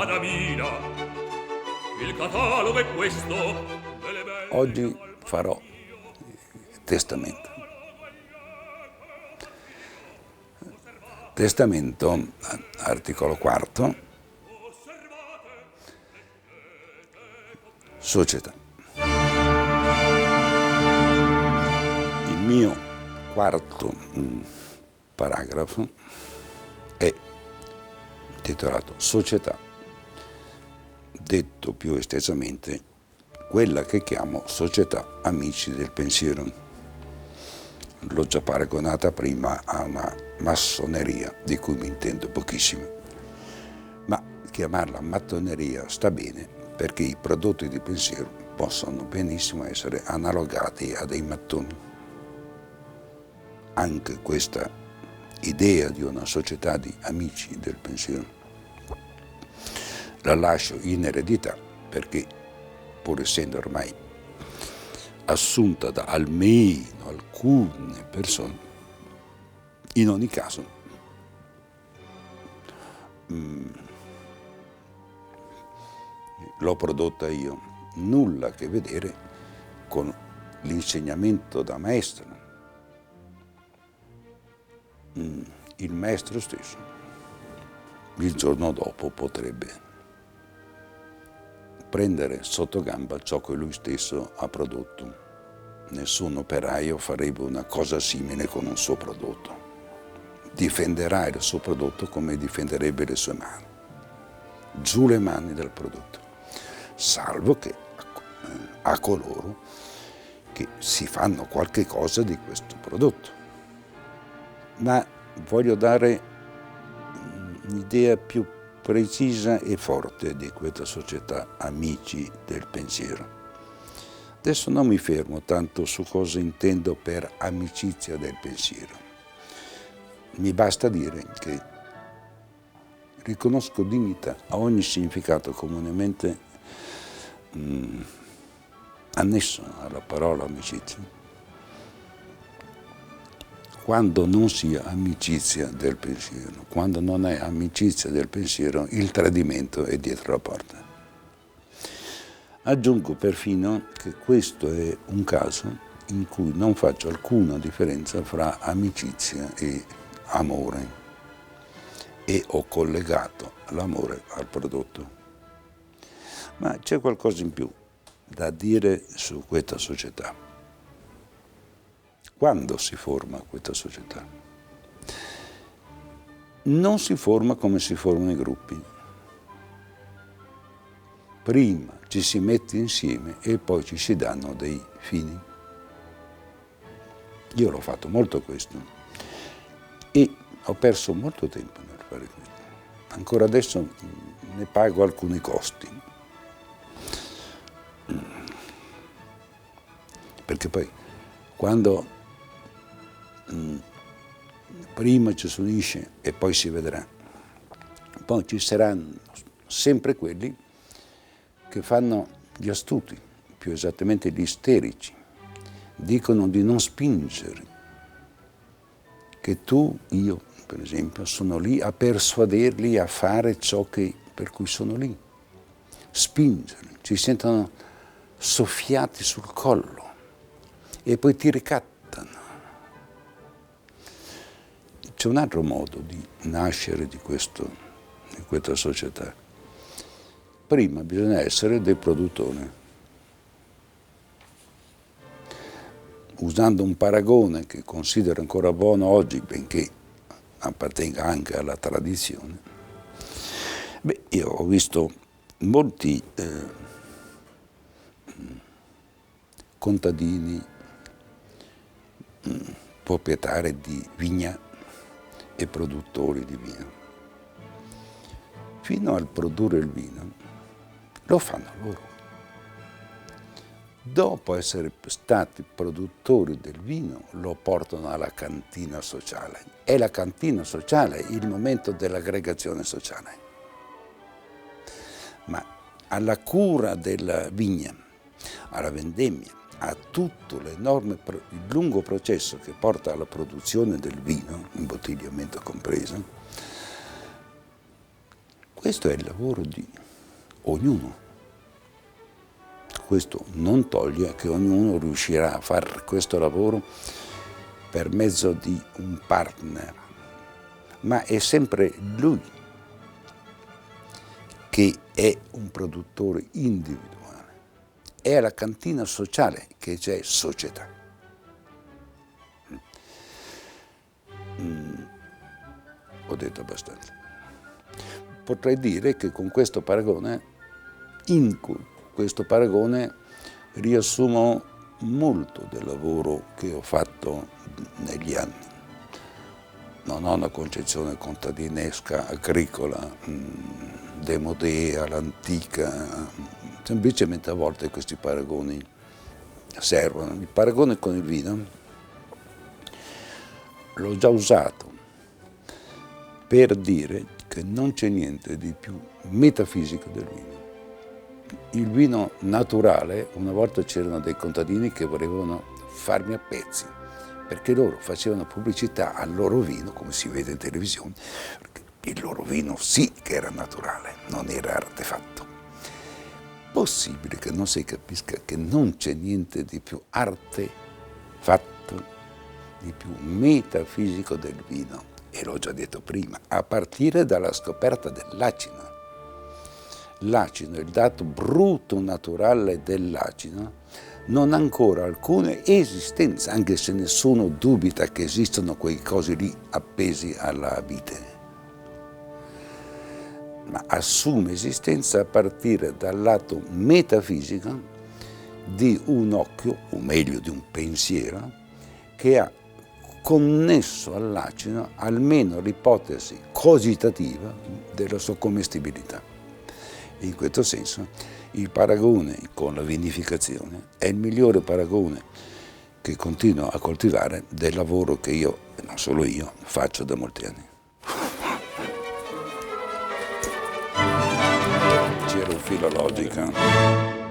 Adamina, il catalogo è questo. Oggi farò testamento. Testamento, articolo 4, società. Il mio quarto paragrafo è titolato Società, detto più estesamente quella che chiamo Società Amici del Pensiero. L'ho già paragonata prima a una massoneria di cui mi intendo pochissimo, ma chiamarla mattoneria sta bene perché i prodotti di pensiero possono benissimo essere analogati a dei mattoni. Anche questa idea di una società di amici del pensiero la lascio in eredità perché, pur essendo ormai assunta da almeno alcune persone, in ogni caso l'ho prodotta io, nulla a che vedere con l'insegnamento da maestro. Il maestro stesso il giorno dopo potrebbe prendere sotto gamba ciò che lui stesso ha prodotto. Nessun operaio farebbe una cosa simile con un suo prodotto. Difenderà il suo prodotto come difenderebbe le sue mani. Giù le mani dal prodotto. Salvo che a coloro che si fanno qualche cosa di questo prodotto. Ma voglio dare un'idea più precisa e forte di questa società amici del pensiero. Adesso non mi fermo tanto su cosa intendo per amicizia del pensiero. Mi basta dire che riconosco dignità a ogni significato comunemente annesso alla parola amicizia, quando non sia amicizia del pensiero, quando non è amicizia del pensiero, il tradimento è dietro la porta. Aggiungo perfino che questo è un caso in cui non faccio alcuna differenza fra amicizia e amore e ho collegato l'amore al prodotto. Ma c'è qualcosa in più da dire su questa società. Quando si forma questa società? Non si forma come si formano i gruppi. Prima ci si mette insieme e poi ci si danno dei fini. Io l'ho fatto molto questo e ho perso molto tempo nel fare questo. Ancora adesso ne pago alcuni costi. Perché poi quando prima ci si unisce e poi si vedrà, poi ci saranno sempre quelli che fanno gli astuti, più esattamente gli isterici, dicono di non spingere, che tu, io per esempio, sono lì a persuaderli a fare ciò per cui sono lì, spingerli, ci sentono soffiati sul collo e poi ti ricattano. C'è un altro modo di nascere di questa società. Prima bisogna essere dei produttori. Usando un paragone che considero ancora buono oggi, benché appartenga anche alla tradizione, io ho visto molti contadini, proprietari di vigna e produttori di vino. Fino al produrre il vino lo fanno loro. Dopo essere stati produttori del vino lo portano alla cantina sociale. È la cantina sociale il momento dell'aggregazione sociale. Ma alla cura della vigna, alla vendemmia, a tutto l'enorme, il lungo processo che porta alla produzione del vino, imbottigliamento compreso, Questo è il lavoro di ognuno. Questo non toglie che ognuno riuscirà a fare questo lavoro per mezzo di un partner, ma è sempre lui che è un produttore individuale. È alla cantina sociale che c'è società. Ho detto abbastanza. Potrei dire che con questo paragone, riassumo molto del lavoro che ho fatto negli anni. Non ho una concezione contadinesca, agricola, demodea, all'antica, semplicemente a volte questi paragoni servono. Il paragone con il vino l'ho già usato per dire che non c'è niente di più metafisico del vino. Il vino naturale, una volta c'erano dei contadini che volevano farmi a pezzi, perché loro facevano pubblicità al loro vino, come si vede in televisione, perché il loro vino sì che era naturale, non era artefatto. Possibile che non si capisca che non c'è niente di più artefatto, di più metafisico del vino, e l'ho già detto prima, a partire dalla scoperta dell'acino. L'acino, il dato brutto naturale dell'acino, non ha ancora alcuna esistenza, anche se nessuno dubita che esistano quei cosi lì appesi alla vite. Ma assume esistenza a partire dal lato metafisico di un occhio, o meglio di un pensiero, che ha connesso all'acino almeno l'ipotesi cogitativa della sua commestibilità. In questo senso il paragone con la vinificazione è il migliore paragone che continuo a coltivare del lavoro che io, e non solo io, faccio da molti anni. C'era un filologica.